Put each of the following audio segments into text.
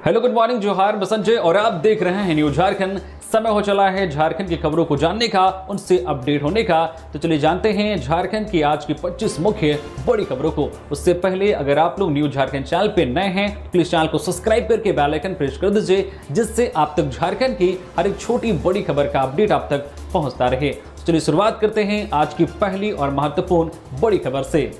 Hello, good morning, जोहार, मैं संजय और आप देख रहे हैं न्यूज झारखंड। समय हो चला है झारखंड की खबरों को जानने का, उनसे अपडेट होने का। तो चलिए जानते हैं झारखंड की आज की 25 मुख्य बड़ी खबरों को। उससे पहले अगर आप लोग न्यूज झारखंड चैनल पे नए हैं तो प्लीज चैनल को सब्सक्राइब करके बेल आइकन प्रेस कर दीजिए, जिससे आप तक झारखंड की हर एक छोटी बड़ी खबर का अपडेट आप तक पहुंचता रहे। तो चलिए शुरुआत करते हैं आज की पहली और महत्वपूर्ण बड़ी खबर से।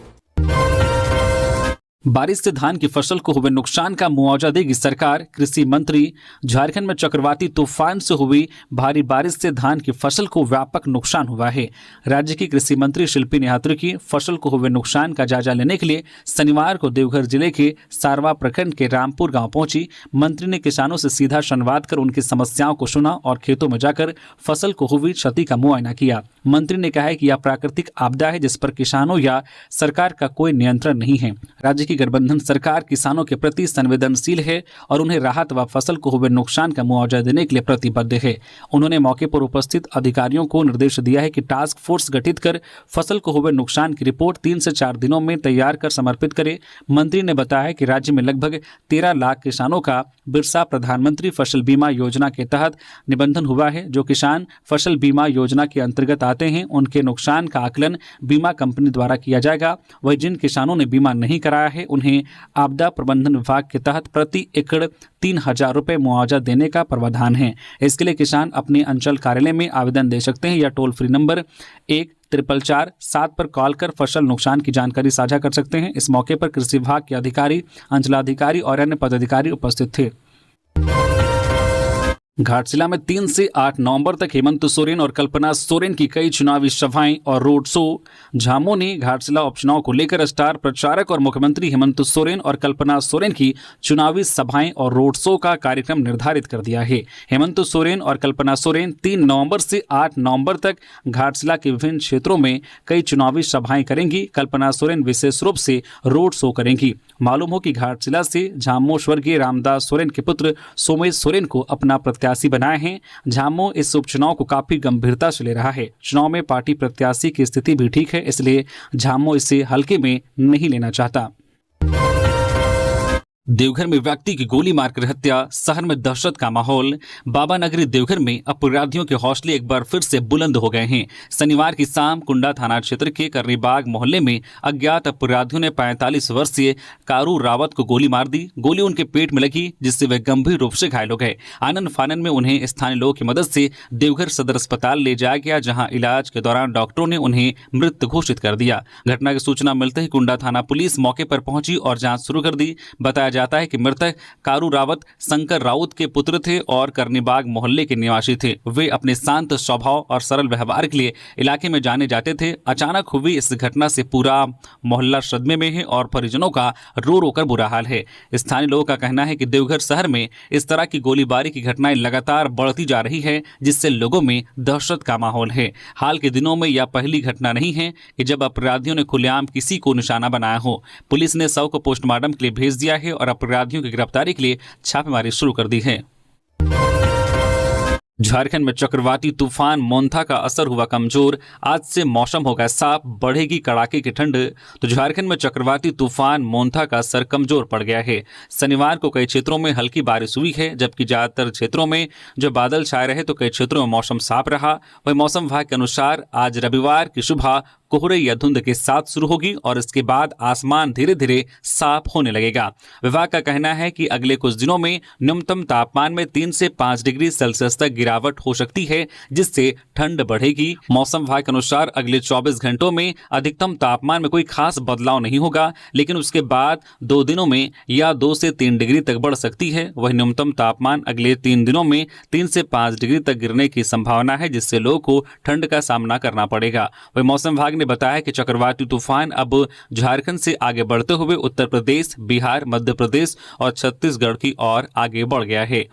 बारिश से धान की फसल को हुए नुकसान का मुआवजा देगी सरकार, कृषि मंत्री। झारखंड में चक्रवाती तूफान से हुई भारी बारिश से धान की फसल को व्यापक नुकसान हुआ है। राज्य की कृषि मंत्री शिल्पी नेहात्रे की फसल को हुए नुकसान का जायजा लेने के लिए शनिवार को देवघर जिले के सारवा प्रखंड के रामपुर गांव पहुंची। मंत्री ने किसानों से सीधा संवाद कर उनकी समस्याओं को सुना और खेतों में जाकर फसल को हुई क्षति का मुआयना किया। मंत्री ने कहा है कि यह प्राकृतिक आपदा है जिस पर किसानों या सरकार का कोई नियंत्रण नहीं है। राज्य की गठबंधन सरकार किसानों के प्रति संवेदनशील है और उन्हें राहत व फसल को हुए नुकसान का मुआवजा देने के लिए प्रतिबद्ध है। उन्होंने मौके पर उपस्थित अधिकारियों को निर्देश दिया है कि टास्क फोर्स गठित कर फसल को हुए नुकसान की रिपोर्ट 3 से 4 दिनों में तैयार कर समर्पित करे। मंत्री ने बताया कि राज्य में लगभग 13 लाख किसानों का बिरसा प्रधानमंत्री फसल बीमा योजना के तहत निबंधन हुआ है। जो किसान फसल बीमा योजना के अंतर्गत आते हैं उनके नुकसान का आकलन बीमा कंपनी द्वारा किया जाएगा। वही जिन किसानों ने बीमा नहीं कराया है उन्हें आपदा प्रबंधन विभाग के तहत प्रति एकड़ 3,000 रुपये मुआवजा देने का प्रावधान है। इसके लिए किसान अपने अंचल कार्यालय में आवेदन दे सकते हैं या टोल फ्री नंबर 1-444-7 पर कॉल कर फसल नुकसान की जानकारी साझा कर सकते हैं। इस मौके पर कृषि विभाग के अधिकारी, अंचलाधिकारी और अन्य पदाधिकारी उपस्थित थे। घाटशिला में 3 से 8 नवंबर तक हेमंत सोरेन और कल्पना सोरेन की कई चुनावी सभाएं और रोड शो। झामो ने घाटशिला उपचुनाव को लेकर स्टार प्रचारक और मुख्यमंत्री हेमंत सोरेन और कल्पना सोरेन की चुनावी सभाएं और रोड शो का कार्यक्रम निर्धारित कर दिया है। हेमंत सोरेन और कल्पना सोरेन 3 नवंबर से 8 नवंबर तक घाटशिला के विभिन्न क्षेत्रों में कई चुनावी सभाएं करेंगी। कल्पना सोरेन विशेष रूप से रोड शो करेंगी। मालूम हो कि घाटशिला से झामो स्वर्गीय रामदास सोरेन के पुत्र सोमेश सोरेन को अपना प्रत्याशी बनाए हैं। झामो इस उपचुनाव को काफी गंभीरता से ले रहा है। चुनाव में पार्टी प्रत्याशी की स्थिति भी ठीक है, इसलिए झामो इसे हल्के में नहीं लेना चाहता। देवघर में व्यक्ति की गोली मारकर हत्या, शहर में दहशत का माहौल। बाबा नगरी देवघर में अपराधियों के हौसले एक बार फिर से बुलंद हो गए हैं। शनिवार की शाम कुंडा थाना क्षेत्र के करनीबाग मोहल्ले में अज्ञात अपराधियों ने 45 वर्षीय कारू रावत को गोली मार दी। गोली उनके पेट में लगी जिससे वे गंभीर रूप से घायल हो गए। आनंद फानन में उन्हें स्थानीय लोगों की मदद से देवघर सदर अस्पताल ले जाया गया, जहां इलाज के दौरान डॉक्टरों ने उन्हें मृत घोषित कर दिया। घटना की सूचना मिलते ही कुंडा थाना पुलिस मौके पर पहुंची और जांच शुरू कर दी। बताया जाता है कि मृतक कारू रावत शंकर राउत के पुत्र थे और करनीबाग मोहल्ले के निवासी थे। वे अपने शांत स्वभाव और सरल व्यवहार के लिए इलाके में जाने जाते थे। अचानक हुई इस घटना से पूरा मोहल्ला सदमे में है और परिजनों का रो रो कर बुरा हाल है। स्थानीय लोगों का कहना है कि देवघर शहर में इस तरह की गोलीबारी की घटनाएं लगातार बढ़ती जा रही है, जिससे लोगों में दहशत का माहौल है। हाल के दिनों में यह पहली घटना नहीं है कि जब अपराधियों ने खुलेआम किसी को निशाना बनाया हो। पुलिस ने शव को पोस्टमार्टम के लिए भेज दिया है और अपराधियों की गिरफ्तारी के लिए छापेमारी शुरू कर दी है। झारखंड में चक्रवाती तूफान मोंथा का असर हुआ कमजोर, आज से मौसम होगा साफ, बढ़ेगी कड़ाके की ठंड। तो झारखंड में चक्रवाती तूफान मोंथा का असर कमजोर पड़ गया है। शनिवार को कई क्षेत्रों में हल्की बारिश हुई है, जबकि ज्यादातर क्षेत्रों में जो बादल छाए रहे तो कई क्षेत्रों में मौसम साफ रहा। वही मौसम विभाग के अनुसार आज रविवार की सुबह कोहरे या धुंध के साथ शुरू होगी और इसके बाद आसमान धीरे धीरे साफ होने लगेगा। विभाग का कहना है कि अगले कुछ दिनों में न्यूनतम तापमान में 3 से 5 डिग्री सेल्सियस तक गिरावट हो सकती है, जिससे ठंड बढ़ेगी। मौसम विभाग के अनुसार अगले 24 घंटों में अधिकतम तापमान में कोई खास बदलाव नहीं होगा, लेकिन उसके बाद 2 दिनों में या 2 से 3 डिग्री तक बढ़ सकती है। वही न्यूनतम तापमान अगले 3 दिनों में 3 से 5 डिग्री तक गिरने की संभावना है, जिससे लोगों को ठंड का सामना करना पड़ेगा। वही मौसम विभाग ने बताया कि चक्रवाती तूफान अब झारखंड से आगे बढ़ते हुए उत्तर प्रदेश, बिहार, मध्य प्रदेश और छत्तीसगढ़ की ओर आगे बढ़ गया है।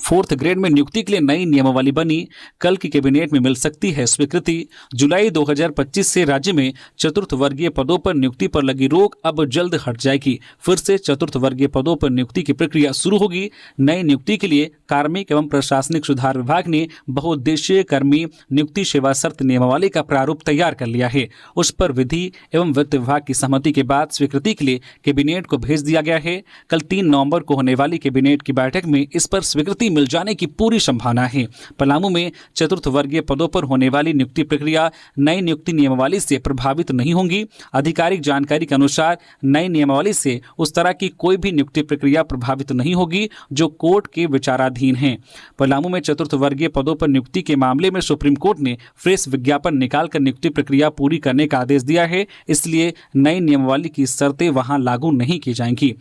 4th ग्रेड में नियुक्ति के लिए नई नियमावली बनी, कल की कैबिनेट में मिल सकती है स्वीकृति। जुलाई 2025 से राज्य में चतुर्थ वर्गीय पदों पर नियुक्ति पर लगी रोक अब जल्द हट जाएगी। फिर से चतुर्थ वर्गीय पदों पर नियुक्ति की प्रक्रिया शुरू होगी। नई नियुक्ति के लिए कार्मिक एवं प्रशासनिक सुधार विभाग ने बहुउद्देशीय कर्मी नियुक्ति सेवा शर्त नियमावली का प्रारूप तैयार कर लिया है। उस पर विधि एवं वित्त विभाग की सहमति के बाद स्वीकृति के लिए कैबिनेट को भेज दिया गया है। कल 3 नवंबर को होने वाली कैबिनेट की बैठक में इस पर स्वीकृति मिल जाने की पूरी संभावना है। पलामू में चतुर्थ वर्गीय पदों पर होने वाली नियुक्ति प्रक्रिया नई नियुक्ति नियमावली से प्रभावित नहीं होंगी। आधिकारिक जानकारी के अनुसार नई नियमावली से उस तरह की कोई भी नियुक्ति प्रक्रिया प्रभावित नहीं होगी जो कोर्ट के विचाराधीन है। पलामू में चतुर्थ वर्गीय पदों पर नियुक्ति के मामले में सुप्रीम कोर्ट ने फ्रेश विज्ञापन निकालकर नियुक्ति प्रक्रिया पूरी करने का आदेश दिया है, इसलिए नई नियमावली की शर्तें वहां लागू नहीं की जाएंगी।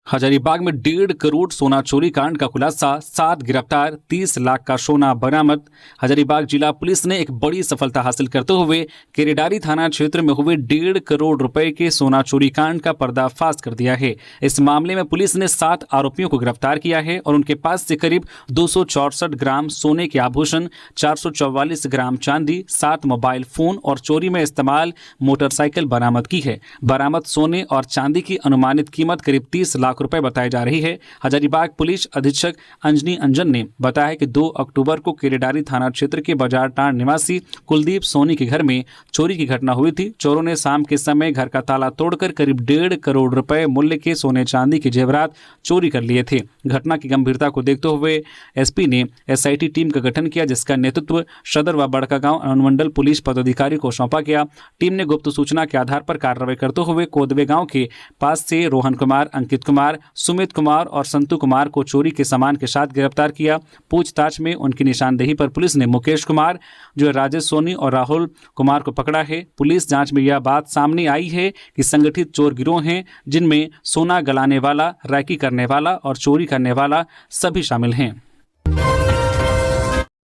हजारीबाग में 1.5 करोड़ सोना चोरी कांड का खुलासा, 7 गिरफ्तार, 30 लाख का सोना बरामद। हजारीबाग जिला पुलिस ने एक बड़ी सफलता हासिल करते हुए केरेडारी थाना क्षेत्र में हुए 1.5 करोड़ रुपए के सोना चोरी कांड का पर्दाफाश कर दिया है। इस मामले में पुलिस ने 7 आरोपियों को गिरफ्तार किया है और उनके पास से करीब 264 ग्राम सोने के आभूषण, 444 ग्राम चांदी, 7 मोबाइल फोन और चोरी में इस्तेमाल मोटरसाइकिल बरामद की है। बरामद सोने और चांदी की अनुमानित कीमत करीब 30 लाख रुपए बताई जा रही है। हजारीबाग पुलिस अधीक्षक अंजनी अंजन ने बताया कि 2 अक्टूबर को केरेडारी थाना क्षेत्र के बाजार टांड निवासी कुलदीप सोनी के घर में चोरी की घटना हुई थी। चोरों ने शाम के समय घर का ताला तोड़कर करीब 1.5 करोड़ रुपए मूल्य के सोने चांदी के जेवरात चोरी कर लिए थे। घटना की गंभीरता को देखते हुए एसपी ने एसआईटी टीम का गठन किया, जिसका नेतृत्व सदर व बड़कागांव अनुमंडल पुलिस पदाधिकारी को सौंपा गया। टीम ने गुप्त सूचना के आधार पर कार्रवाई करते हुए कोदवे गांव के पास से रोहन कुमार, अंकित कुमार, सुमित कुमार और संतु कुमार को चोरी के सामान के साथ गिरफ्तार किया। पूछताछ में उनकी निशानदेही पर पुलिस ने मुकेश कुमार, जो राजेश सोनी और राहुल कुमार को पकड़ा है। पुलिस जांच में यह बात सामने आई है कि संगठित चोर गिरोह हैं, जिनमें सोना गलाने वाला, रैकी करने वाला और चोरी करने वाला सभी शामिल हैं।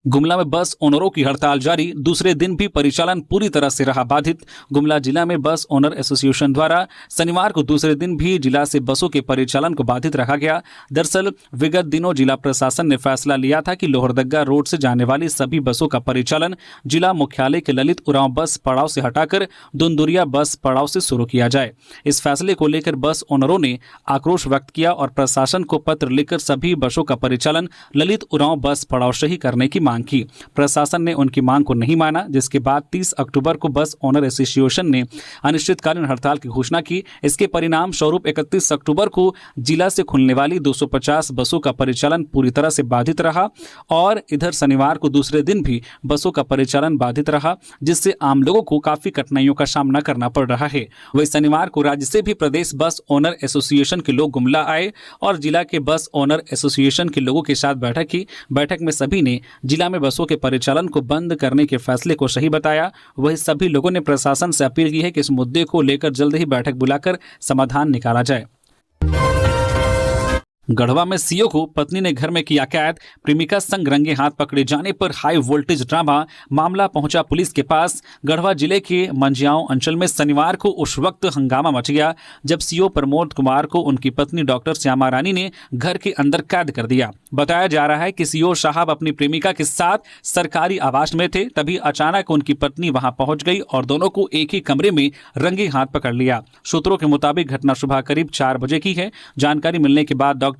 गुमला में बस ओनरों की हड़ताल जारी, दूसरे दिन भी परिचालन पूरी तरह से रहा बाधित। गुमला जिला में बस ओनर एसोसिएशन द्वारा शनिवार को दूसरे दिन भी जिला से बसों के परिचालन को बाधित रखा गया। दरअसल विगत दिनों जिला प्रशासन ने फैसला लिया था कि लोहरदगा रोड से जाने वाली सभी बसों का परिचालन जिला मुख्यालय के ललित उरांव बस पड़ाव से हटाकर दुंदुरिया बस पड़ाव से शुरू किया जाए। इस फैसले को लेकर बस ओनरों ने आक्रोश व्यक्त किया और प्रशासन को पत्र लिखकर सभी बसों का परिचालन ललित उरांव बस पड़ाव से ही करने की मांग की। प्रशासन ने उनकी मांग को नहीं माना, जिसके बाद 30 अक्टूबर को बस ओनर एसोसिएशन ने अनिश्चितकालीन हड़ताल की घोषणा की। इसके परिणाम स्वरूप 31 अक्टूबर को जिला से खुलने वाली 250 बसों का परिचालन पूरी तरह से बाधित रहा और इधर शनिवार को दूसरे दिन भी बसों का परिचालन बाधित रहा, जिससे आम लोगों को काफी कठिनाइयों का सामना करना पड़ रहा है। वही शनिवार को राज्य से भी प्रदेश बस ओनर एसोसिएशन के लोग गुमला आए और जिला के बस ओनर एसोसिएशन के लोगों के साथ बैठक की। बैठक में सभी ने जिला में बसों के परिचालन को बंद करने के फैसले को सही बताया। वही सभी लोगों ने प्रशासन से अपील की है कि इस मुद्दे को लेकर जल्द ही बैठक बुलाकर समाधान निकाला जाए। गढ़वा में सीओ को पत्नी ने घर में किया कैद, प्रेमिका संग रंगे हाथ पकड़े जाने पर हाई वोल्टेज ड्रामा, मामला पहुंचा पुलिस के पास। गढ़वा जिले के मंजियाओं अंचल में शनिवार को उस वक्त हंगामा मच गया जब सीओ प्रमोद कुमार को उनकी पत्नी डॉक्टर श्यामा रानी ने घर के अंदर कैद कर दिया। बताया जा रहा है कि सीओ साहब अपनी प्रेमिका के साथ सरकारी आवास में थे, तभी अचानक उनकी पत्नी वहां पहुंच गई और दोनों को एक ही कमरे में रंगे हाथ पकड़ लिया। सूत्रों के मुताबिक घटना सुबह करीब 4 बजे की है। जानकारी मिलने के बाद डॉक्टर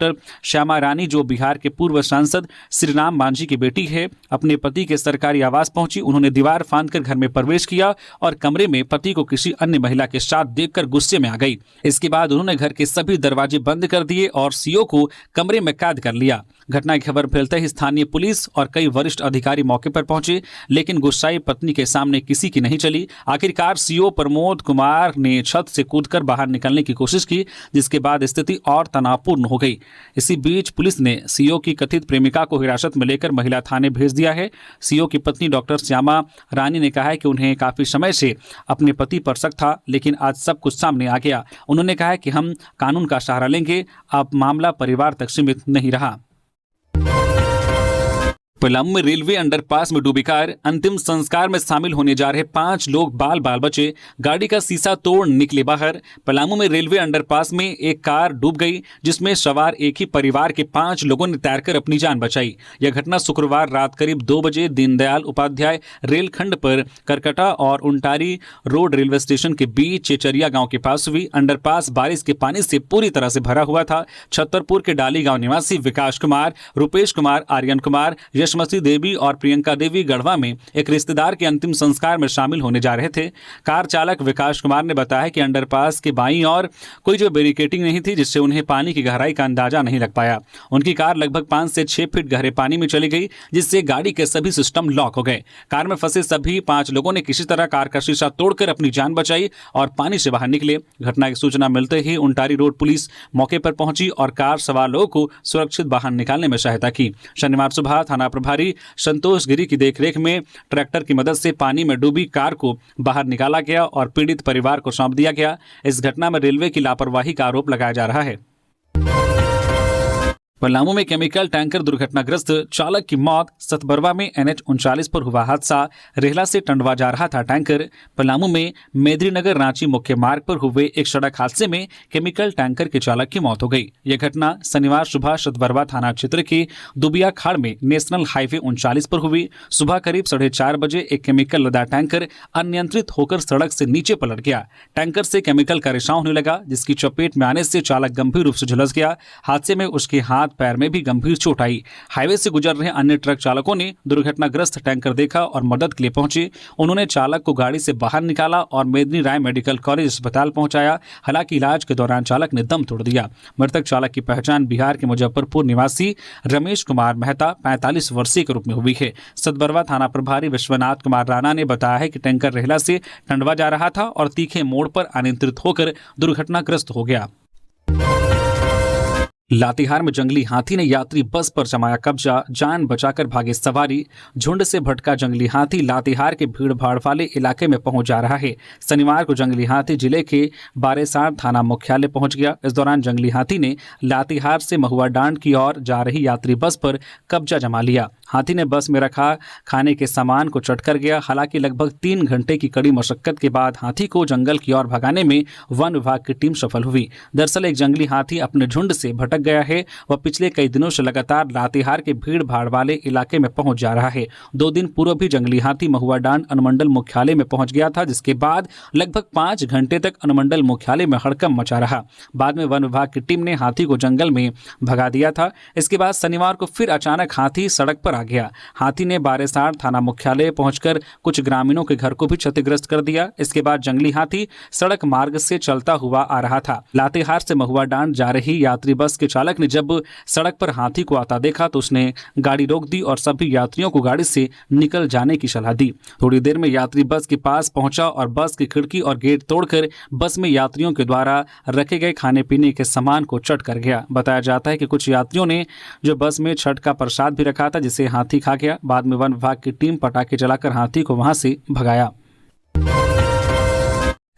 श्यामा रानी, जो बिहार के पूर्व सांसद श्रीराम मांझी की बेटी है, अपने पति के सरकारी आवास पहुंची। उन्होंने दीवार फांदकर घर में प्रवेश किया और कमरे में पति को किसी अन्य महिला के साथ देखकर गुस्से में आ गई। इसके बाद उन्होंने घर के सभी दरवाजे बंद कर दिए और सीओ को कमरे में कैद कर लिया। घटना की खबर फैलते ही स्थानीय पुलिस और कई वरिष्ठ अधिकारी मौके पर पहुंचे, लेकिन गुस्साई पत्नी के सामने किसी की नहीं चली। आखिरकार सीओ प्रमोद कुमार ने छत से कूदकर बाहर निकलने की कोशिश की, जिसके बाद स्थिति और तनावपूर्ण हो गई। इसी बीच पुलिस ने सीओ की कथित प्रेमिका को हिरासत में लेकर महिला थाने भेज दिया है। सीओ की पत्नी डॉक्टर श्यामा रानी ने कहा है कि उन्हें काफी समय से अपने पति पर शक था, लेकिन आज सब कुछ सामने आ गया। उन्होंने कहा है कि हम कानून का सहारा लेंगे, अब मामला परिवार तक सीमित नहीं रहा। पलामू में रेलवे अंडरपास में डूबी कार, अंतिम संस्कार में शामिल होने जा रहे 5 लोग बाल बाल बचे, गाड़ी का शीशा तोड़ निकले बाहर। पलामू में रेलवे अंडरपास में एक कार डूब गई जिसमें सवार एक ही परिवार के 5 लोगों ने तैरकर अपनी जान बचाई। यह घटना शुक्रवार रात करीब 2 बजे दीनदयाल उपाध्याय रेलखंड पर करकटा और उंटारी रोड रेलवे स्टेशन के बीच चेचरिया गांव के पास हुई। अंडरपास बारिश के पानी से पूरी तरह से भरा हुआ था। छतरपुर के डाली गांव निवासी विकास कुमार, रुपेश कुमार, आर्यन कुमार, यशमती देवी और प्रियंका देवी गढ़वा में एक रिश्तेदार के अंतिम संस्कार में शामिल होने जा रहे थे। कार चालक विकास कुमार ने बताया कि अंडरपास के बाईं ओर कोई जो बैरिकेडिंग नहीं थी, जिससे उन्हें पानी की गहराई का अंदाजा नहीं लग पाया। उनकी कार लगभग 5 से 6 फीट गहरे पानी में चली गई, जिससे गाड़ी के सभी सिस्टम लॉक हो गए। कार में फंसे सभी 5 लोगों ने किसी तरह कार का शीशा तोड़कर अपनी जान बचाई और पानी से बाहर निकले। घटना की सूचना मिलते ही उंटारी रोड पुलिस मौके पर पहुंची और कार सवार लोगों को सुरक्षित बाहर निकालने में सहायता की। शनिवार सुबह थाना प्रभारी संतोष गिरी की देखरेख में ट्रैक्टर की मदद से पानी में डूबी कार को बाहर निकाला गया और पीड़ित परिवार को सौंप दिया गया। इस घटना में रेलवे की लापरवाही का आरोप लगाया जा रहा है। पलामू में केमिकल टैंकर दुर्घटनाग्रस्त, चालक की मौत। सतबरवा में NH 39 पर हुआ हादसा, रेहला से टंडवा जा रहा था टैंकर। पलामू में मेदिनीनगर रांची मुख्य मार्ग पर हुए एक सड़क हादसे में केमिकल टैंकर के चालक की मौत हो गई। यह घटना शनिवार सुबह सतबरवा थाना क्षेत्र के दुबिया खाड़ में नेशनल हाईवे 39 पर हुई। सुबह करीब 4:30 बजे एक केमिकल लदा टैंकर अनियंत्रित होकर सड़क से नीचे पलट गया। टैंकर से केमिकल का रिसाव होने लगा, जिसकी चपेट में आने से चालक गंभीर रूप से झुलस गया। हादसे में उसके हाथ पैर में भी गंभीर चोट आई। हाईवे से गुजर रहे अन्य ट्रक चालकों ने दुर्घटनाग्रस्त टैंकर देखा और मदद के लिए पहुंचे। उन्होंने चालक को गाड़ी से बाहर निकाला और मेदिनी राय मेडिकल कॉलेज अस्पताल पहुंचाया। हालांकि इलाज के दौरान चालक ने दम तोड़ दिया। मृतक चालक की पहचान बिहार के मुजफ्फरपुर निवासी रमेश कुमार मेहता 45 वर्षीय के रूप में हुई है। सतबरवा थाना प्रभारी विश्वनाथ कुमार राणा ने बताया है कि टैंकर रेहला से टंडवा जा रहा था और तीखे मोड़ पर अनियंत्रित होकर दुर्घटनाग्रस्त हो गया। लातेहार में जंगली हाथी ने यात्री बस पर जमाया कब्जा, जान बचाकर भागे सवारी। झुंड से भटका जंगली हाथी लातेहार के भीड़ भाड़ वाले इलाके में पहुंच जा रहा है। शनिवार को जंगली हाथी जिले के बारेसार थाना मुख्यालय पहुंच गया। इस दौरान जंगली हाथी ने लातेहार से महुआ डांड की ओर जा रही यात्री बस पर कब्जा जमा लिया। हाथी ने बस में रखा खाने के सामान को चट कर गया। हालांकि लगभग 3 घंटे की कड़ी मशक्कत के बाद हाथी को जंगल की ओर भगाने में वन विभाग की टीम सफल हुई। दरअसल एक जंगली हाथी अपने झुंड से भटक गया है। वह पिछले कई दिनों से लगातार लातेहार के भीड़ भाड़ वाले इलाके में पहुंच जा रहा है। 2 दिन पूर्व भी जंगली हाथी महुआ डांड अनुमंडल मुख्यालय में पहुंच गया था, जिसके बाद लगभग 5 घंटे तक अनुमंडल मुख्यालय में हड़कंप मचा रहा। बाद में वन विभाग की टीम ने हाथी को जंगल में भगा दिया था। इसके बाद शनिवार को फिर अचानक हाथी सड़क पर आ गया। हाथी ने बारेसार थाना मुख्यालय पहुंचकर कुछ ग्रामीणों के घर को भी क्षतिग्रस्त कर दिया। इसके बाद जंगली हाथी सड़क मार्ग से चलता हुआ आ रहा था। लातेहार से महुआ डांड जा रही यात्री बस के चालक ने जब सड़क पर हाथी को आता देखा तो उसने गाड़ी रोक दी और सभी यात्रियों को गाड़ी से निकल जाने की सलाह दी। थोड़ी देर में यात्री बस के पास पहुंचा और बस की खिड़की और गेट तोड़कर बस में यात्रियों के द्वारा रखे गए खाने पीने के सामान को चट कर गया। बताया जाता है कि कुछ यात्रियों ने जो बस में छठ का प्रसाद भी रखा था, जिसे हाथी खा गया। बाद में वन विभाग की टीम पटाखे जलाकर हाथी को वहां से भगाया।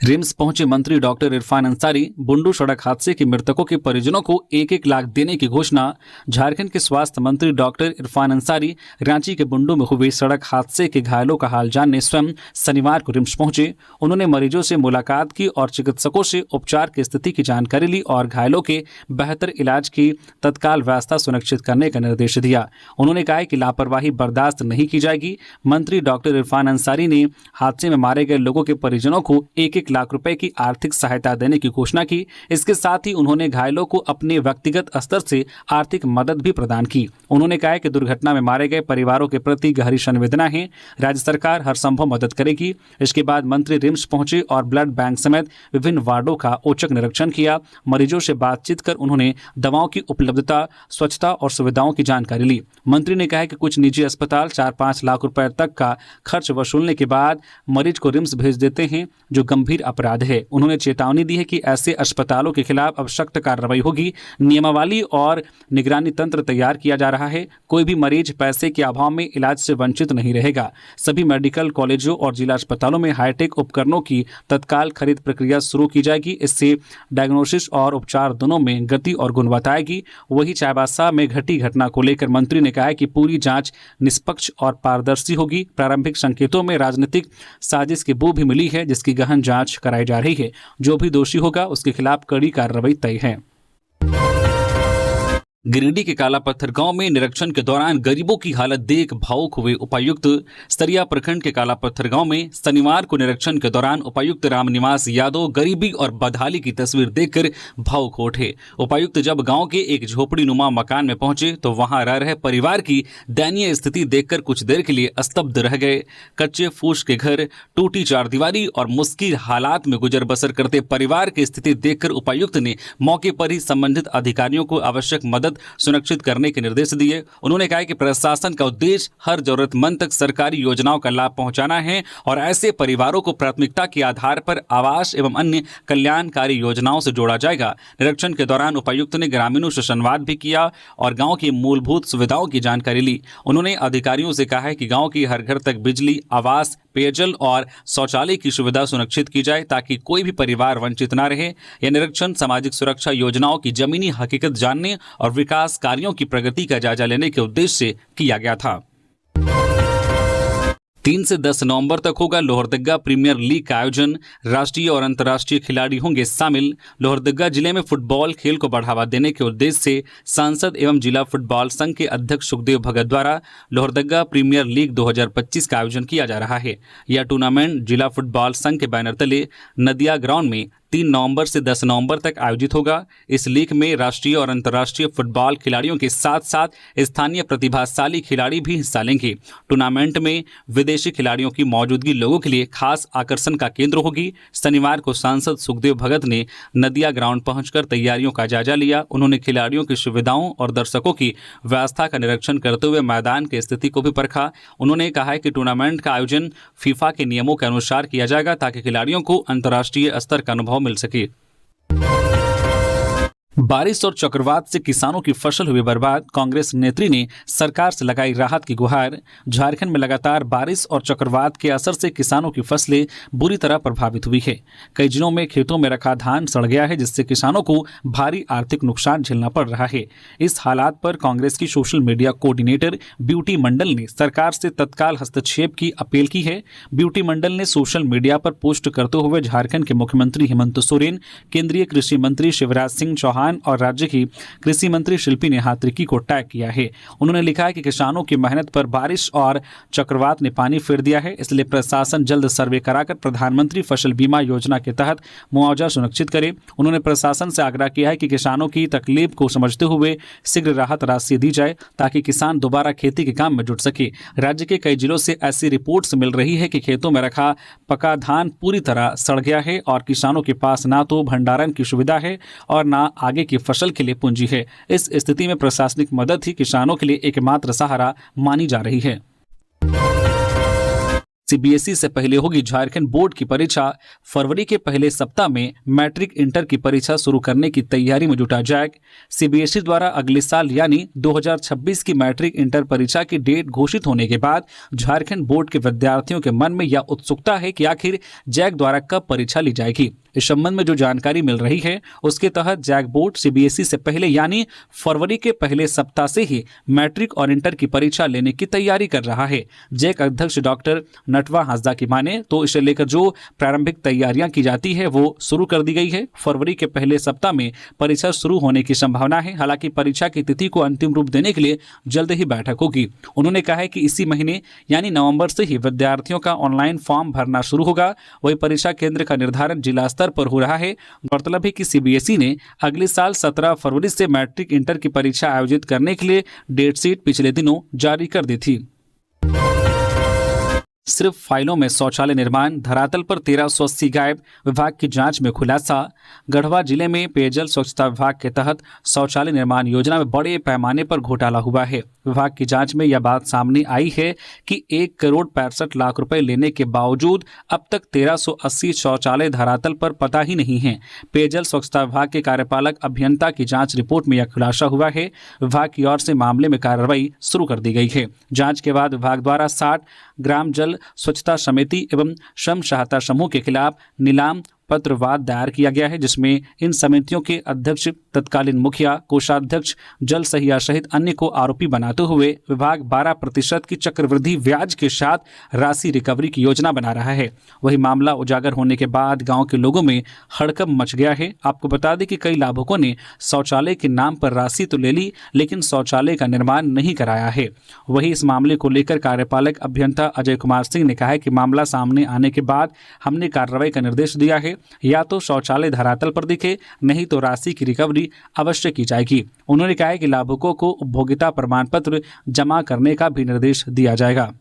रिम्स पहुंचे मंत्री डॉक्टर इरफान अंसारी। बुंडू सड़क हादसे के मृतकों के परिजनों को 1-1 लाख देने की घोषणा। झारखंड के स्वास्थ्य मंत्री डॉक्टर इरफान अंसारी रांची के बुंडू में हुए सड़क हादसे के घायलों का हाल जानने स्वयं शनिवार को रिम्स पहुंचे। उन्होंने मरीजों से मुलाकात की और चिकित्सकों से उपचार की स्थिति की जानकारी ली और घायलों के बेहतर इलाज की तत्काल व्यवस्था सुनिश्चित करने का निर्देश दिया। उन्होंने कहा कि लापरवाही बर्दाश्त नहीं की जाएगी। मंत्री डॉक्टर इरफान अंसारी ने हादसे में मारे गए लोगों के परिजनों को 1-1 लाख रुपए की आर्थिक सहायता देने की घोषणा की। इसके साथ ही उन्होंने घायलों को अपने व्यक्तिगत स्तर से आर्थिक मदद भी प्रदान की। उन्होंने कहा कि दुर्घटना में मारे गए परिवारों के प्रति गहरी संवेदना है। राज्य सरकार हर संभव मदद करेगी। इसके बाद मंत्री रिम्स पहुंचे और ब्लड बैंक समेत विभिन्न वार्डों का औचक निरीक्षण किया। मरीजों से बातचीत कर उन्होंने दवाओं की उपलब्धता, स्वच्छता और सुविधाओं की जानकारी ली। मंत्री ने कहा कि कुछ निजी अस्पताल 4-5 लाख रुपए तक का खर्च वसूलने के बाद मरीज को रिम्स भेज देते हैं, जो गंभीर गंभीर अपराध है। उन्होंने चेतावनी दी है कि ऐसे अस्पतालों के खिलाफ अब सख्त कार्रवाई होगी। नियमावली और निगरानी तंत्र तैयार किया जा रहा है। कोई भी मरीज पैसे के अभाव में इलाज से वंचित नहीं रहेगा। सभी मेडिकल कॉलेजों और जिला अस्पतालों में हाईटेक उपकरणों की तत्काल खरीद प्रक्रिया शुरू की जाएगी। इससे डायग्नोसिस और उपचार दोनों में गति और गुणवत्ता आएगी। वही चाईबासा में घटी घटना को लेकर मंत्री ने कहा है कि पूरी जांच निष्पक्ष और पारदर्शी होगी। प्रारंभिक संकेतों में राजनीतिक साजिश की बू भी मिली है, जिसकी गहन जांच कराई जा रही है। जो भी दोषी होगा उसके खिलाफ कड़ी कार्रवाई तय है। गिरिडीह के कालापत्थर गांव में निरीक्षण के दौरान गरीबों की हालत देख भावुक हुए उपायुक्त। सरिया प्रखंड के कालापत्थर गांव में शनिवार को निरीक्षण के दौरान उपायुक्त रामनिवास यादव गरीबी और बदहाली की तस्वीर देखकर भावुक हो उठे। उपायुक्त जब गांव के एक झोपड़ी नुमा मकान में पहुंचे तो वहां रह रहे परिवार की दयनीय स्थिति देखकर कुछ देर के लिए स्तब्ध रह गए। कच्चे फूस के घर, टूटी चारदीवारी और मुश्किल हालात में गुजर बसर करते परिवार की स्थिति देखकर उपायुक्त ने मौके पर ही संबंधित अधिकारियों को आवश्यक मदद सुनिश्चित करने के निर्देश दिए। उन्होंने कहा कि प्रशासन का उद्देश्य हर जरूरतमंद तक सरकारी योजनाओं का लाभ पहुंचाना है और ऐसे परिवारों को प्राथमिकता के आधार पर आवास एवं अन्य कल्याणकारी योजनाओं से जोड़ा जाएगा। निरीक्षण के दौरान उपायुक्त ने ग्रामीणों से संवाद भी किया और गांव की मूलभूत सुविधाओं की जानकारी ली। उन्होंने अधिकारियों से कहा है कि गांव की हर घर तक बिजली, आवास, पेयजल और शौचालय की सुविधा सुनिश्चित की जाए ताकि कोई भी परिवार वंचित न रहे। यह निरीक्षण सामाजिक सुरक्षा योजनाओं की जमीनी हकीकत जानने और विकास कार्यों की प्रगति का जायजा लेने के उद्देश्य से किया गया था। 3 से 10 नवंबर तक होगा लोहरदगा प्रीमियर लीग का आयोजन। राष्ट्रीय और अंतर्राष्ट्रीय खिलाड़ी होंगे शामिल। लोहरदगा जिले में फुटबॉल खेल को बढ़ावा देने के उद्देश्य से सांसद एवं जिला फुटबॉल संघ के अध्यक्ष सुखदेव भगत द्वारा लोहरदगा प्रीमियर लीग 2025 का आयोजन किया जा रहा है। यह टूर्नामेंट जिला फुटबॉल संघ के बैनर तले नदिया ग्राउंड में 3 नवंबर से 10 नवंबर तक आयोजित होगा। इस लीग में राष्ट्रीय और अंतर्राष्ट्रीय फुटबॉल खिलाड़ियों के साथ साथ स्थानीय प्रतिभाशाली खिलाड़ी भी हिस्सा लेंगे। टूर्नामेंट में विदेशी खिलाड़ियों की मौजूदगी लोगों के लिए खास आकर्षण का केंद्र होगी। शनिवार को सांसद सुखदेव भगत ने नदिया ग्राउंड पहुंचकर तैयारियों का जायजा लिया। उन्होंने खिलाड़ियों की सुविधाओं और दर्शकों की व्यवस्था का निरीक्षण करते हुए मैदान की स्थिति को भी परखा। उन्होंने कहा है कि टूर्नामेंट का आयोजन फीफा के नियमों के अनुसार किया जाएगा ताकि खिलाड़ियों को अंतर्राष्ट्रीय स्तर का अनुभव मिल सके। बारिश और चक्रवात से किसानों की फसल हुई बर्बाद। कांग्रेस नेत्री ने सरकार से लगाई राहत की गुहार। झारखंड में लगातार बारिश और चक्रवात के असर से किसानों की फसलें बुरी तरह प्रभावित हुई है। कई जिलों में खेतों में रखा धान सड़ गया है, जिससे किसानों को भारी आर्थिक नुकसान झेलना पड़ रहा है। इस हालात पर कांग्रेस की सोशल मीडिया कोऑर्डिनेटर ब्यूटी मंडल ने सरकार से तत्काल हस्तक्षेप की अपील की है। ब्यूटी मंडल ने सोशल मीडिया पर पोस्ट करते हुए झारखंड के मुख्यमंत्री हेमंत सोरेन, केंद्रीय कृषि मंत्री शिवराज सिंह चौहान और राज्य की कृषि मंत्री शिल्पी नेहात्रिकी को टैग किया है। उन्होंने लिखा है कि किसानों की मेहनत पर बारिश और चक्रवात ने पानी फेर दिया है, इसलिए प्रशासन जल्द सर्वे कराकर प्रधानमंत्री फसल बीमा योजना के तहत मुआवजा सुनिश्चित करे। उन्होंने प्रशासन से आग्रह किया है कि किसानों की तकलीफ को समझते हुए शीघ्र राहत राशि दी जाए ताकि किसान दोबारा खेती के काम में जुट सके। राज्य के कई जिलों से ऐसी रिपोर्ट्स मिल रही है कि खेतों में रखा पका धान पूरी तरह सड़ गया है और किसानों के पास ना तो भंडारण की सुविधा है और ना आगे की फसल के लिए पूंजी है। इस स्थिति में प्रशासनिक मदद ही किसानों के लिए एकमात्र सहारा मानी जा रही है। सीबीएसई से पहले होगी झारखंड बोर्ड की परीक्षा। फरवरी के पहले सप्ताह में मैट्रिक इंटर की परीक्षा शुरू करने की तैयारी में जुटा जैक। सीबीएसई द्वारा अगले साल यानी 2026 की मैट्रिक इंटर परीक्षा की डेट घोषित होने के बाद झारखंड बोर्ड के विद्यार्थियों के मन में यह उत्सुकता है कि आखिर जैक द्वारा कब परीक्षा ली जाएगी। इस संबंध में जो जानकारी मिल रही है उसके तहत जैक बोर्ड सीबीएसई से पहले यानी फरवरी के पहले सप्ताह से ही मैट्रिक और इंटर की परीक्षा लेने की तैयारी कर रहा है। जैक अध्यक्ष डॉक्टर नटवा हासदा की माने तो इसे लेकर जो प्रारंभिक तैयारियां की जाती है वो शुरू कर दी गई है। फरवरी के पहले सप्ताह में परीक्षा शुरू होने की संभावना है। हालांकि परीक्षा की तिथि को अंतिम रूप देने के लिए जल्द ही बैठक होगी। उन्होंने कहा है कि इसी महीने यानी नवंबर से ही विद्यार्थियों का ऑनलाइन फॉर्म भरना शुरू होगा। वही परीक्षा केंद्र का निर्धारण जिला स्तर पर हो रहा है। गौरतलब है कि सीबीएसई ने अगले साल 17 फरवरी से मैट्रिक इंटर की परीक्षा आयोजित करने के लिए डेट शीट पिछले दिनों जारी कर दी थी। सिर्फ फाइलों में शौचालय निर्माण, धरातल पर 1380 गायब, विभाग की जांच में खुलासा। गढ़वा जिले में पेयजल स्वच्छता विभाग के तहत शौचालय निर्माण योजना में बड़े पैमाने पर घोटाला हुआ है। विभाग की जांच में यह बात सामने आई है कि 1,65,00,000 रुपए लेने के बावजूद अब तक 1380 शौचालय धरातल पर पता ही नहीं है। पेयजल स्वच्छता विभाग के कार्यपालक अभियंता की जांच रिपोर्ट में यह खुलासा हुआ है। विभाग की ओर से मामले में कार्रवाई शुरू कर दी गई है। जांच के बाद विभाग द्वारा 60 ग्राम जल स्वच्छता समिति एवं श्रम सहायता समूह के खिलाफ नीलाम पत्रवाद दायर किया गया है, जिसमें इन समितियों के अध्यक्ष, तत्कालीन मुखिया, कोषाध्यक्ष, जल सहिया सहित अन्य को आरोपी बनाते हुए विभाग 12% की चक्रवृद्धि ब्याज के साथ राशि रिकवरी की योजना बना रहा है। वही मामला उजागर होने के बाद गांव के लोगों में हड़कंप मच गया है। आपको बता दें कि कई लाभुकों ने शौचालय के नाम पर राशि तो ले ली, लेकिन शौचालय का निर्माण नहीं कराया है। वही इस मामले को लेकर कार्यपालक अभियंता अजय कुमार सिंह ने कहा है कि मामला सामने आने के बाद हमने कार्रवाई का निर्देश दिया है। या तो शौचालय धरातल पर दिखे, नहीं तो राशि की रिकवरी अवश्य की जाएगी। उन्होंने कहा है कि लाभुकों को उपभोक्ता प्रमाण पत्र जमा करने का भी निर्देश दिया जाएगा।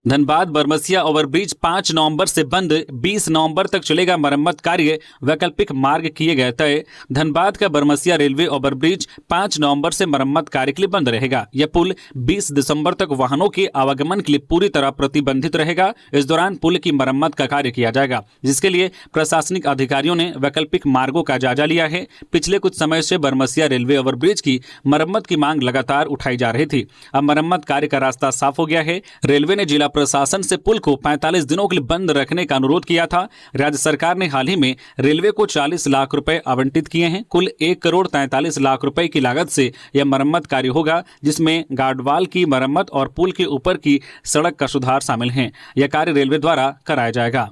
धनबाद बरमसिया ओवरब्रिज 5 नवंबर से बंद, 20 नवंबर तक चलेगा मरम्मत कार्य, वैकल्पिक मार्ग किए गए तय। धनबाद का बरमसिया रेलवे ओवरब्रिज 5 नवंबर से मरम्मत कार्य के लिए बंद रहेगा। यह पुल 20 दिसंबर तक वाहनों के आवागमन के लिए पूरी तरह प्रतिबंधित रहेगा। इस दौरान पुल की मरम्मत का कार्य किया जाएगा, जिसके लिए प्रशासनिक अधिकारियों ने वैकल्पिक मार्गों का जायजा लिया है। पिछले कुछ समय से बरमसिया रेलवे ओवरब्रिज की मरम्मत की मांग लगातार उठाई जा रही थी। अब मरम्मत कार्य का रास्ता साफ हो गया है। रेलवे ने जिला प्रशासन से पुल को 45 दिनों के लिए बंद रखने का अनुरोध किया था। राज्य सरकार ने हाल ही में रेलवे को 40 लाख रुपए आवंटित किए हैं। कुल 1,43,00,000 रुपए की लागत से यह मरम्मत कार्य होगा, जिसमें गार्डवाल की मरम्मत और पुल के ऊपर की सड़क का सुधार शामिल है। यह कार्य रेलवे द्वारा कराया जाएगा।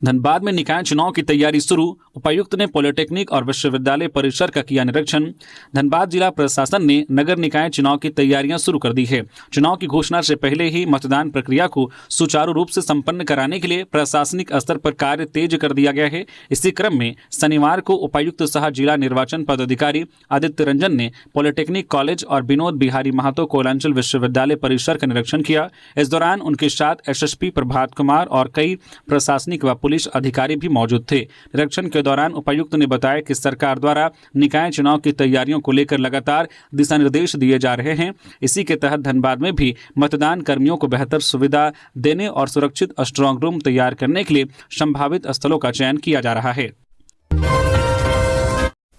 धनबाद में निकाय चुनाव की तैयारी शुरू, उपायुक्त ने पॉलिटेक्निक और विश्वविद्यालय परिसर का किया निरीक्षण। धनबाद जिला प्रशासन ने नगर निकाय चुनाव की तैयारियां शुरू कर दी है। चुनाव की घोषणा से पहले ही मतदान प्रक्रिया को सुचारू रूप से संपन्न कराने के लिए प्रशासनिक स्तर पर कार्य तेज कर दिया गया है। इसी क्रम में शनिवार को उपायुक्त सह जिला निर्वाचन पदाधिकारी आदित्य रंजन ने पॉलिटेक्निक कॉलेज और विनोद बिहारी महतो कोयलांचल विश्वविद्यालय परिसर का निरीक्षण किया। इस दौरान उनके साथ एसएसपी प्रभात कुमार और कई प्रशासनिक व पुलिस अधिकारी भी मौजूद थे। निरीक्षण के दौरान उपायुक्त ने बताया कि सरकार द्वारा निकाय चुनाव की तैयारियों को लेकर लगातार दिशा निर्देश दिए जा रहे हैं। इसी के तहत धनबाद में भी मतदान कर्मियों को बेहतर सुविधा देने और सुरक्षित स्ट्रांग रूम तैयार करने के लिए संभावित स्थलों का चयन किया जा रहा है।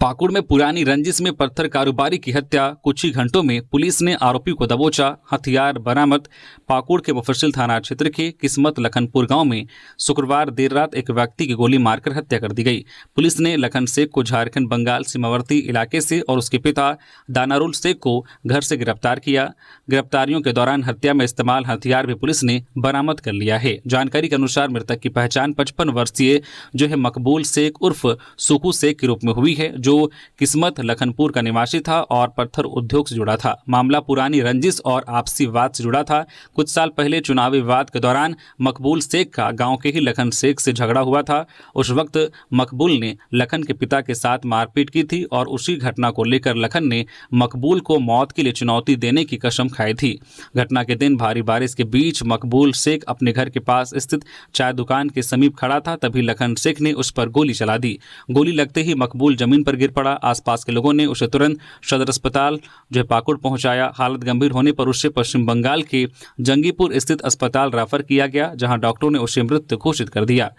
पाकुड़ में पुरानी रंजिश में पत्थर कारोबारी की हत्या, कुछ ही घंटों में पुलिस ने आरोपी को दबोचा, हथियार बरामद। पाकुड़ के मुफस्सिल थाना क्षेत्र के किस्मत लखनपुर गांव में शुक्रवार देर रात एक व्यक्ति की गोली मारकर हत्या कर दी गई। पुलिस ने लखन शेख को झारखंड बंगाल सीमावर्ती इलाके से और उसके पिता दानारुल शेख को घर से गिरफ्तार किया। गिरफ्तारियों के दौरान हत्या में इस्तेमाल हथियार भी पुलिस ने बरामद कर लिया है। जानकारी के अनुसार मृतक की पहचान 55 वर्षीय जो है मकबूल शेख उर्फ सुकू शेख के रूप में हुई है, जो किस्मत लखनपुर का निवासी था और पत्थर उद्योग से जुड़ा था। मामला पुरानी रंजिश और आपसी विवाद से जुड़ा था। कुछ साल पहले चुनावी विवाद के दौरान मकबूल शेख का गांव के ही लखन शेख से झगड़ा हुआ था। उस वक्त मकबूल ने लखन के पिता के साथ मारपीट की थी और उसी घटना को लेकर लखन ने मकबूल को मौत के लिए चुनौती देने की कसम खाई थी। घटना के दिन भारी बारिश के बीच मकबूल शेख अपने घर के पास स्थित चाय दुकान के समीप खड़ा था, तभी लखन शेख ने उस पर गोली चला दी। गोली लगते ही मकबूल जमीन पर गिर पड़ा। आसपास के लोगों ने उसे तुरंत सदर अस्पताल जो पाकुड़ पहुंचाया। हालत गंभीर होने पर उसे पश्चिम बंगाल के जंगीपुर स्थित अस्पताल रेफर किया गया, जहां डॉक्टरों ने उसे मृत घोषित कर दिया।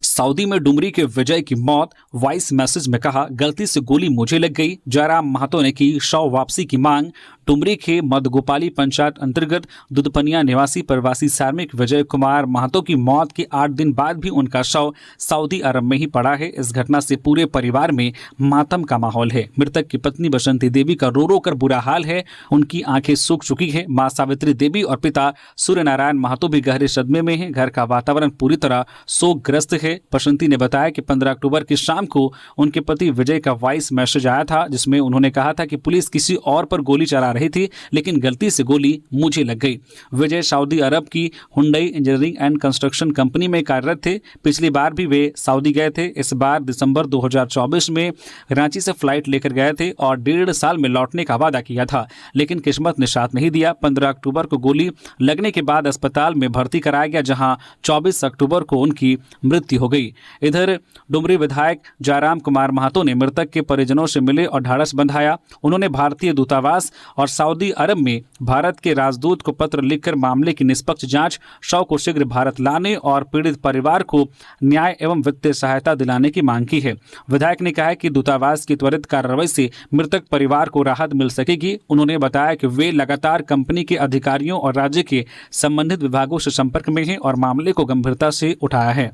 सऊदी में डुमरी के विजय की मौत, वॉइस मैसेज में कहा गलती से गोली मुझे लग गई। जयराम महतो ने की शव वापसी की मांग। डुमरी के मधगोपाली पंचायत अंतर्गत दुधपनिया निवासी प्रवासी श्रमिक विजय कुमार महतो की मौत के 8 दिन बाद भी उनका शव सऊदी अरब में ही पड़ा है। इस घटना से पूरे परिवार में मातम का माहौल है। मृतक की पत्नी बसंती देवी का रो रो कर बुरा हाल है। उनकी आंखें सूख चुकी है। मां सावित्री देवी और पिता सूर्य नारायण महतो भी गहरे सदमे में हैं। घर का वातावरण पूरी तरह शोकग्रस्त है। बसंती ने बताया कि 15 अक्टूबर की शाम को उनके पति विजय का वॉइस मैसेज आया था, जिसमें उन्होंने कहा था कि पुलिस किसी और पर गोली चला रही थी, लेकिन गलती से गोली मुझे लग गई। विजय सऊदी अरब की Hyundai engineering and construction company में कार्यरत थे। पिछली बार भी वे सऊदी गए थे। इस बार दिसंबर 2024 में रांची से फ्लाइट लेकर गए थे और 1.5 साल में लौटने का वादा किया था, लेकिन किस्मत ने साथ नहीं दिया। 15 अक्टूबर को गोली लगने के बाद अस्पताल में भर्ती कराया गया, जहां 24 अक्टूबर को उनकी मृत्यु हो गई। इधर डुमरी विधायक जयराम कुमार महतो ने मृतक के परिजनों से मिले और ढाढ़स बंधाया। उन्होंने भारतीय दूतावास और सऊदी अरब में भारत के राजदूत को पत्र लिखकर मामले की निष्पक्ष जांच, शव को शीघ्र भारत लाने और पीड़ित परिवार को न्याय एवं वित्तीय सहायता दिलाने की मांग की है। विधायक ने कहा कि दूतावास की त्वरित कार्रवाई से मृतक परिवार को राहत मिल सकेगी। उन्होंने बताया कि वे लगातार कंपनी के अधिकारियों और राज्य के संबंधित विभागों से संपर्क में हैं और मामले को गंभीरता से उठाया है।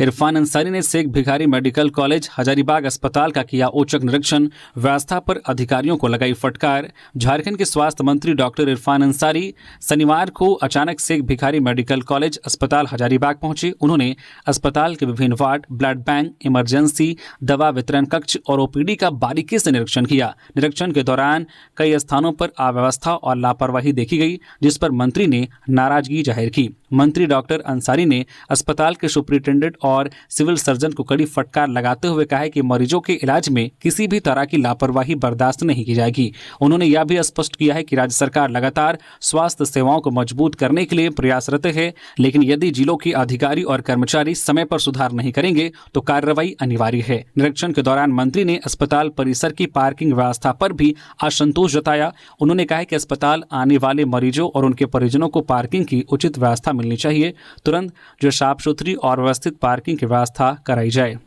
इरफान अंसारी ने शेख भिखारी मेडिकल कॉलेज हजारीबाग अस्पताल का किया औचक निरीक्षण, व्यवस्था पर अधिकारियों को लगाई फटकार। झारखंड के स्वास्थ्य मंत्री डॉक्टर इरफान अंसारी शनिवार को अचानक शेख भिखारी मेडिकल कॉलेज अस्पताल हजारीबाग पहुंचे। उन्होंने अस्पताल के विभिन्न वार्ड, ब्लड बैंक, इमरजेंसी, दवा वितरण कक्ष और ओपीडी का बारीकी से निरीक्षण किया। निरीक्षण के दौरान कई स्थानों पर अव्यवस्था और लापरवाही देखी गई, जिस पर मंत्री ने नाराजगी जाहिर की। मंत्री डॉक्टर अंसारी ने अस्पताल के सुपरिटेंडेंट और सिविल सर्जन को कड़ी फटकार लगाते हुए कहा कि मरीजों के इलाज में किसी भी तरह की लापरवाही बर्दाश्त नहीं की जाएगी। उन्होंने यह भी स्पष्ट किया है कि राज्य सरकार लगातार स्वास्थ्य सेवाओं को मजबूत करने के लिए प्रयासरत है, लेकिन यदि जिलों के अधिकारी और कर्मचारी समय पर सुधार नहीं करेंगे तो कार्रवाई अनिवार्य है। निरीक्षण के दौरान मंत्री ने अस्पताल परिसर की पार्किंग व्यवस्था पर भी असंतोष जताया। उन्होंने कहा कि अस्पताल आने वाले मरीजों और उनके परिजनों को पार्किंग की उचित व्यवस्था मिलनी चाहिए। तुरंत जो साफ सुथरी और व्यवस्थित पार्किंग की व्यवस्था कराई जाए।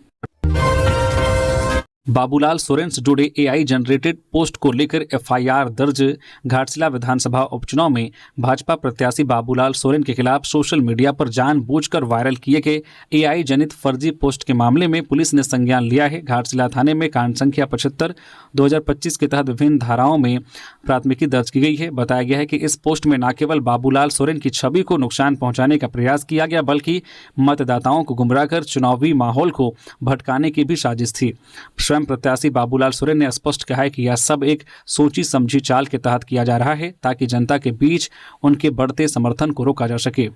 बाबूलाल सोरेन से जुड़े एआई जनरेटेड पोस्ट को लेकर एफआईआर दर्ज। घाटशिला विधानसभा उपचुनाव में भाजपा प्रत्याशी बाबूलाल सोरेन के खिलाफ सोशल मीडिया पर जानबूझकर वायरल किए गए एआई जनित फर्जी पोस्ट के मामले में पुलिस ने संज्ञान लिया है। घाटशिला थाने में कांड संख्या 75/2025 के तहत विभिन्न धाराओं में प्राथमिकी दर्ज की गई है। बताया गया है कि इस पोस्ट में न केवल बाबूलाल सोरेन की छवि को नुकसान पहुंचाने का प्रयास किया गया, बल्कि मतदाताओं को गुमराह कर चुनावी माहौल को भटकाने की भी साजिश थी। स्वयं प्रत्याशी बाबूलाल सोरेन ने स्पष्ट कहा है कि यह सब एक सोची समझी चाल के तहत किया जा रहा है, ताकि जनता के बीच उनके बढ़ते समर्थन को रोका जा सके।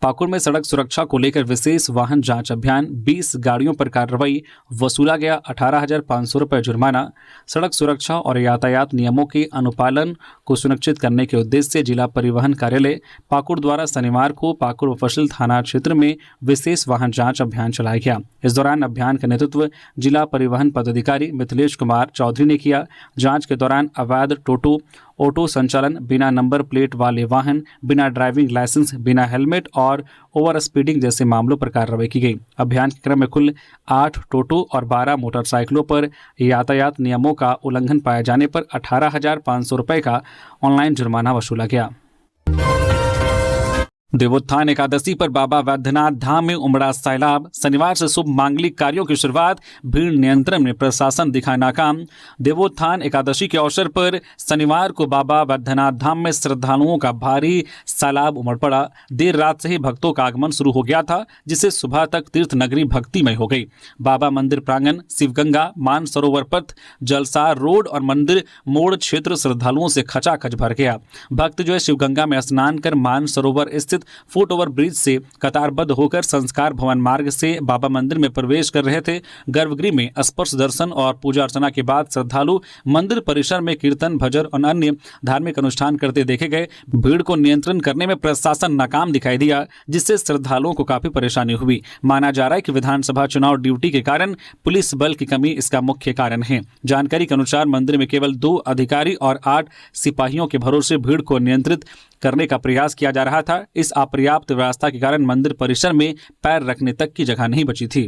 पाकुड़ में सड़क सुरक्षा को लेकर विशेष वाहन जांच अभियान, 20 गाड़ियों पर कार्रवाई, वसूला गया 18,500 रुपये जुर्माना। सड़क सुरक्षा और यातायात नियमों के अनुपालन को सुनिश्चित करने के उद्देश्य से जिला परिवहन कार्यालय पाकुड़ द्वारा शनिवार को पाकुड़ मुफस्सिल थाना क्षेत्र में विशेष वाहन जांच अभियान चलाया गया। इस दौरान अभियान का नेतृत्व जिला परिवहन पदाधिकारी मिथिलेश कुमार चौधरी ने किया। जांच के दौरान अवैध ऑटो संचालन, बिना नंबर प्लेट वाले वाहन, बिना ड्राइविंग लाइसेंस, बिना हेलमेट और ओवर स्पीडिंग जैसे मामलों पर कार्रवाई की गई। अभियान के क्रम में कुल 8 टोटो और 12 मोटरसाइकिलों पर यातायात नियमों का उल्लंघन पाए जाने पर 18,500 रुपये का ऑनलाइन जुर्माना वसूला गया। देवोत्थान एकादशी पर बाबा वैद्यनाथ धाम में उमड़ा सैलाब। शनिवार से शुभ मांगलिक कार्यों की शुरुआत, भीड़ नियंत्रण में प्रशासन दिखा नाकाम। देवोत्थान एकादशी के अवसर पर शनिवार को बाबा वैद्यनाथ धाम में श्रद्धालुओं का भारी सैलाब उमड़ पड़ा। देर रात से ही भक्तों का आगमन शुरू हो गया था, जिससे सुबह तक तीर्थ नगरी भक्तिमय हो गई। बाबा मंदिर प्रांगण, शिवगंगा, मानसरोवर पथ, जलसार रोड और मंदिर मोड़ क्षेत्र श्रद्धालुओं से खचाखच भर गया। भक्त जो है शिवगंगा में स्नान कर मानसरोवर स्थित फुट ओवर ब्रिज से कतारबद्ध होकर संस्कार भवन मार्ग से बाबा मंदिर में प्रवेश कर रहे थे। गर्भगृह में स्पर्श दर्शन और पूजा अर्चना के बाद श्रद्धालु मंदिर परिसर में कीर्तन, भजन और अन्य धार्मिक अनुष्ठान करते देखे गए। भीड़ को नियंत्रण करने में प्रशासन नाकाम दिखाई दिया, जिससे श्रद्धालुओं को काफी परेशानी हुई। माना जा रहा है कि विधानसभा चुनाव ड्यूटी के कारण पुलिस बल की कमी इसका मुख्य कारण है। जानकारी के अनुसार मंदिर में केवल 2 अधिकारी और 8 सिपाहियों के भरोसे भीड़ को नियंत्रित करने का प्रयास किया जा रहा था। इस अपर्याप्त व्यवस्था के कारण मंदिर परिसर में पैर रखने तक की जगह नहीं बची थी।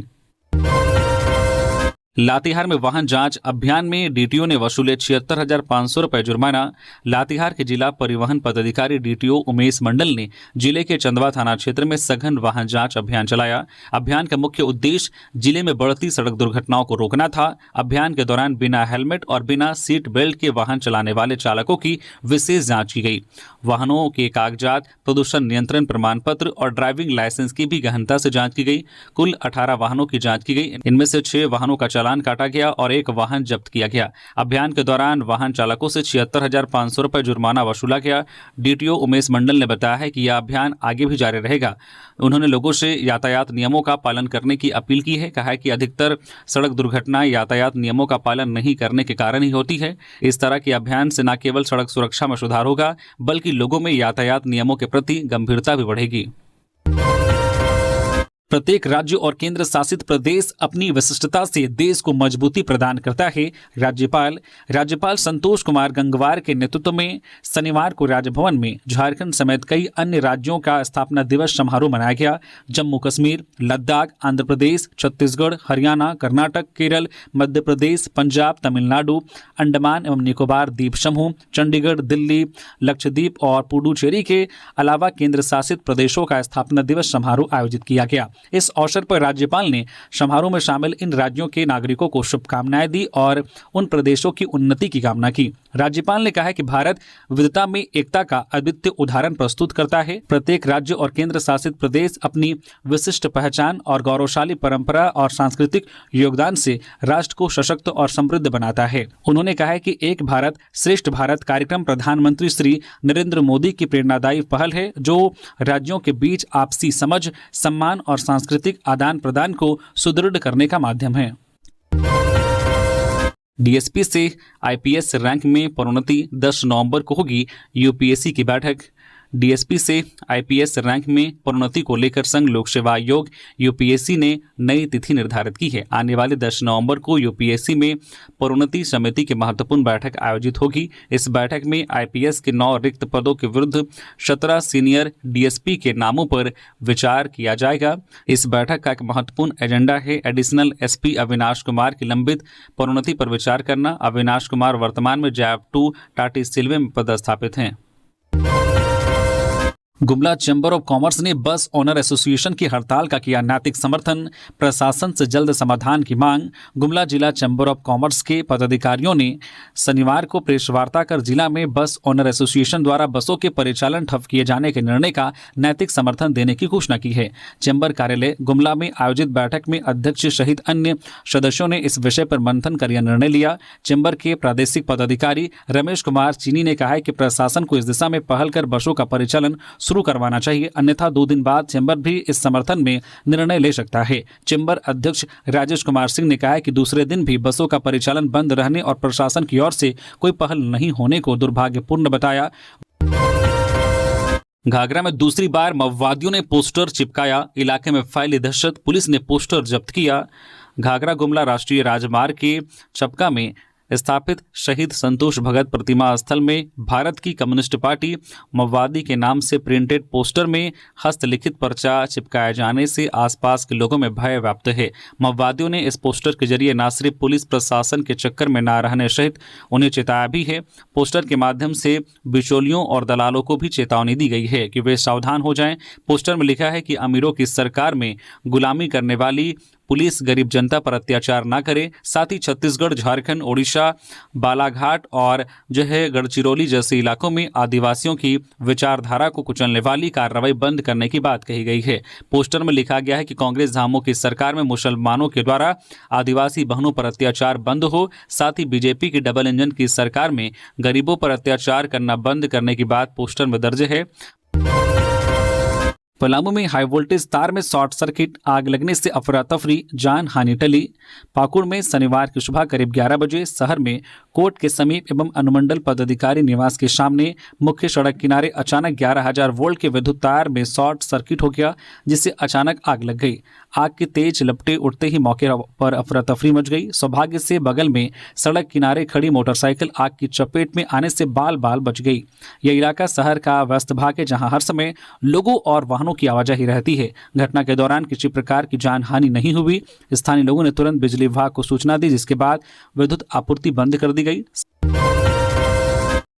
लातेहार में वाहन जांच अभियान में डीटीओ ने वसूले 76,500 रुपए जुर्माना। लातेहार के जिला परिवहन पदाधिकारी डीटीओ उमेश मंडल ने जिले के चंदवा थाना क्षेत्र में सघन वाहन जांच अभियान चलाया। अभियान का मुख्य उद्देश्य जिले में बढ़ती सड़क दुर्घटनाओं को रोकना था। अभियान के दौरान बिना हेलमेट और बिना सीट बेल्ट के वाहन चलाने वाले चालकों की विशेष जांच की गई। वाहनों के कागजात, प्रदूषण नियंत्रण प्रमाण पत्र और ड्राइविंग लाइसेंस की भी गहनता से जांच की गई। कुल 18 वाहनों की जांच की गई। इनमें से 6 वाहनों का चालान काटा गया और 1 वाहन जब्त किया गया। अभियान के दौरान वाहन चालकों से 76,500 रुपए जुर्माना वसूला गया। डीटीओ उमेश मंडल ने बताया है कि यह अभियान आगे भी जारी रहेगा। उन्होंने लोगों से यातायात नियमों का पालन करने की अपील की है। कहा है कि अधिकतर सड़क दुर्घटनाएं यातायात नियमों का पालन नहीं करने के कारण ही होती है। इस तरह के अभियान से न केवल सड़क सुरक्षा में सुधार होगा, बल्कि लोगों में यातायात नियमों के प्रति गंभीरता भी बढ़ेगी। प्रत्येक राज्य और केंद्र शासित प्रदेश अपनी विशिष्टता से देश को मजबूती प्रदान करता है। राज्यपाल संतोष कुमार गंगवार के नेतृत्व में शनिवार को राजभवन में झारखंड समेत कई अन्य राज्यों का स्थापना दिवस समारोह मनाया गया। जम्मू कश्मीर, लद्दाख, आंध्र प्रदेश, छत्तीसगढ़, हरियाणा, कर्नाटक, केरल, मध्य प्रदेश, पंजाब, तमिलनाडु, अंडमान एवं निकोबार द्वीप समूह, चंडीगढ़, दिल्ली, लक्षद्वीप और पुडुचेरी के अलावा केंद्र शासित प्रदेशों का स्थापना दिवस समारोह आयोजित किया गया। इस अवसर पर राज्यपाल ने समारोह में शामिल इन राज्यों के नागरिकों को शुभकामनाएं दी और उन प्रदेशों की उन्नति की कामना की। राज्यपाल ने कहा है कि भारत विविधता में एकता का अद्वितीय उदाहरण प्रस्तुत करता है। प्रत्येक राज्य और केंद्र शासित प्रदेश अपनी विशिष्ट पहचान और गौरवशाली परंपरा और सांस्कृतिक योगदान से राष्ट्र को सशक्त और समृद्ध बनाता है। उन्होंने कहा है कि एक भारत श्रेष्ठ भारत कार्यक्रम प्रधानमंत्री श्री नरेंद्र मोदी की प्रेरणादायी पहल है, जो राज्यों के बीच आपसी समझ, सम्मान और सांस्कृतिक आदान प्रदान को सुदृढ़ करने का माध्यम है। डीएसपी से आईपीएस रैंक में प्रोन्नति 10 नवंबर को होगी यूपीएससी की बैठक। डीएसपी से आईपीएस रैंक में प्रोन्नति को लेकर संघ लोक सेवा आयोग यूपीएससी ने नई तिथि निर्धारित की है। आने वाले 10 नवंबर को यूपीएससी में प्रोन्नति समिति की महत्वपूर्ण बैठक आयोजित होगी। इस बैठक में आईपीएस के 9 रिक्त पदों के विरुद्ध 17 सीनियर डीएसपी के नामों पर विचार किया जाएगा। इस बैठक का एक महत्वपूर्ण एजेंडा है एडिशनल एसपी अविनाश कुमार की लंबित प्रोन्नति पर विचार करना। अविनाश कुमार वर्तमान में जैप 2 टाटी सिल्वे में पदस्थापित हैं। गुमला चैम्बर ऑफ कॉमर्स ने बस ओनर एसोसिएशन की हड़ताल का किया नैतिक समर्थन। प्रशासन से जल्द समाधान की मांग। गुमला जिला चैम्बर ऑफ कॉमर्स के पदाधिकारियों ने शनिवार को प्रेस वार्ता कर जिला में बस ओनर एसोसिएशन द्वारा बसों के परिचालन ठप किए जाने के निर्णय का नैतिक समर्थन देने की घोषणा की है। चैम्बर कार्यालय गुमला में आयोजित बैठक में अध्यक्ष सहित अन्य सदस्यों ने इस विषय पर मंथन कर यह निर्णय लिया। चैम्बर के प्रादेशिक पदाधिकारी रमेश कुमार चीनी ने कहा है कि प्रशासन को इस दिशा में पहल कर बसों का परिचालन शुरू करवाना चाहिए, अन्यथा 2 दिन बाद चैम्बर भी इस समर्थन में निर्णय ले सकता है। चैम्बर अध्यक्ष राजेश कुमार सिंह ने कहा है कि दूसरे दिन भी बसों का परिचालन बंद रहने और प्रशासन की ओर से कोई पहल नहीं होने को दुर्भाग्यपूर्ण बताया। घाघरा में दूसरी बार माओवादियों ने पोस्टर चिपकाया, इलाके में फैली दहशत, पुलिस ने पोस्टर जब्त किया। घाघरा गुमला राष्ट्रीय राजमार्ग के चपका में स्थापित शहीद संतोष भगत प्रतिमा स्थल में भारत की कम्युनिस्ट पार्टी माओवादी के नाम से प्रिंटेड पोस्टर में हस्तलिखित पर्चा चिपकाए जाने से आसपास के लोगों में भय व्याप्त है। माओवादियों ने इस पोस्टर के जरिए न सिर्फ पुलिस प्रशासन के चक्कर में न रहने सहित उन्हें चेताया भी है। पोस्टर के माध्यम से बिचौलियों और दलालों को भी चेतावनी दी गई है कि वे सावधान हो जाएं। पोस्टर में लिखा है कि अमीरों की सरकार में गुलामी करने वाली पुलिस गरीब जनता पर अत्याचार न करे। साथ ही छत्तीसगढ़, झारखंड, ओडिशा, बालाघाट और गढ़चिरौली जैसे इलाकों में आदिवासियों की विचारधारा को कुचलने वाली कार्रवाई बंद करने की बात कही गई है। पोस्टर में लिखा गया है कि कांग्रेस धामों की सरकार में मुसलमानों के द्वारा आदिवासी बहनों पर अत्याचार बंद हो। साथ ही बीजेपी की डबल इंजन की सरकार में गरीबों पर अत्याचार करना बंद करने की बात पोस्टर में दर्ज है। पलामू में हाई वोल्टेज तार में शॉर्ट सर्किट, आग लगने से अफरा तफरी, जान हानि टली। पाकुड़ में शनिवार की सुबह करीब 11 बजे शहर में कोर्ट के समीप एवं अनुमंडल पदाधिकारी निवास के सामने मुख्य सड़क किनारे अचानक 11,000 वोल्ट के विद्युत तार में शॉर्ट सर्किट हो गया, जिससे अचानक आग लग गई। आग की तेज लपटें उठते ही मौके पर अफरा तफरी मच गई। सौभाग्य से बगल में सड़क किनारे खड़ी मोटरसाइकिल आग की चपेट में आने से बाल बाल बच गई। यह इलाका शहर का व्यस्त भाग है, जहां हर समय लोगों और वाहनों वाहनों की आवाजाही रहती है। घटना के दौरान किसी प्रकार की जान हानि नहीं हुई। स्थानीय लोगों ने तुरंत बिजली विभाग को सूचना दी, जिसके बाद विद्युत आपूर्ति बंद कर दी गई।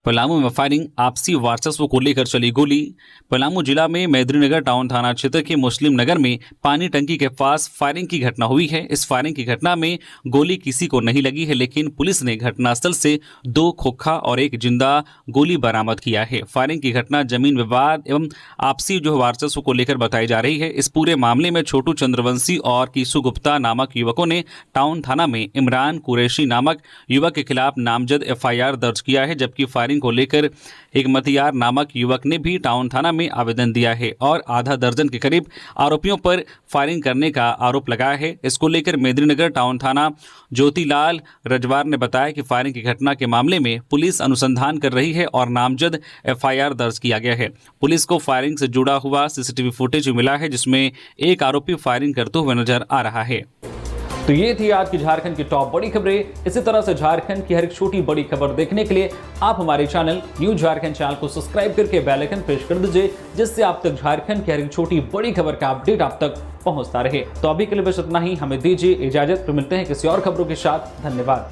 पलामू में फायरिंग, आपसी वर्चस्व को लेकर चली गोली। पलामू जिला में मेदिनीनगर टाउन थाना क्षेत्र के मुस्लिम नगर में पानी टंकी के पास फायरिंग की घटना हुई है। इस फायरिंग की घटना में गोली किसी को नहीं लगी है, लेकिन पुलिस ने घटनास्थल से 2 खोखा और 1 जिंदा गोली बरामद किया है। फायरिंग की घटना जमीन विवाद एवं आपसी वर्चस्व को लेकर बताई जा रही है। इस पूरे मामले में छोटू चंद्रवंशी और कीसू गुप्ता नामक युवकों ने टाउन थाना में इमरान कुरैशी नामक युवक के खिलाफ नामजद FIR दर्ज किया है, जबकि फायरिंग को लेकर एक मतियार नामक युवक ने भी टाउन थाना में आवेदन दिया है और आधा दर्जन के करीब आरोपियों पर फायरिंग करने का आरोप लगाया है। इसको लेकर मेदिनीनगर टाउन थाना ज्योतिलाल रजवार ने बताया कि फायरिंग की घटना के मामले में पुलिस अनुसंधान कर रही है और नामजद FIR दर्ज किया गया है। पुलिस को फायरिंग से जुड़ा हुआ CCTV फुटेज मिला है, जिसमें एक आरोपी फायरिंग करते हुए नजर आ रहा है। तो ये थी आज की झारखंड की टॉप बड़ी खबरें। इसी तरह से झारखंड की हर एक छोटी बड़ी खबर देखने के लिए आप हमारे चैनल न्यूज़ झारखंड चैनल को सब्सक्राइब करके बेल आइकन प्रेस कर दीजिए, जिससे आप तक झारखंड की हर एक छोटी बड़ी खबर का अपडेट आप तक पहुंचता रहे। तो अभी के लिए बस इतना ही, हमें दीजिए इजाजत। फिर मिलते हैं किसी और खबरों के साथ। धन्यवाद।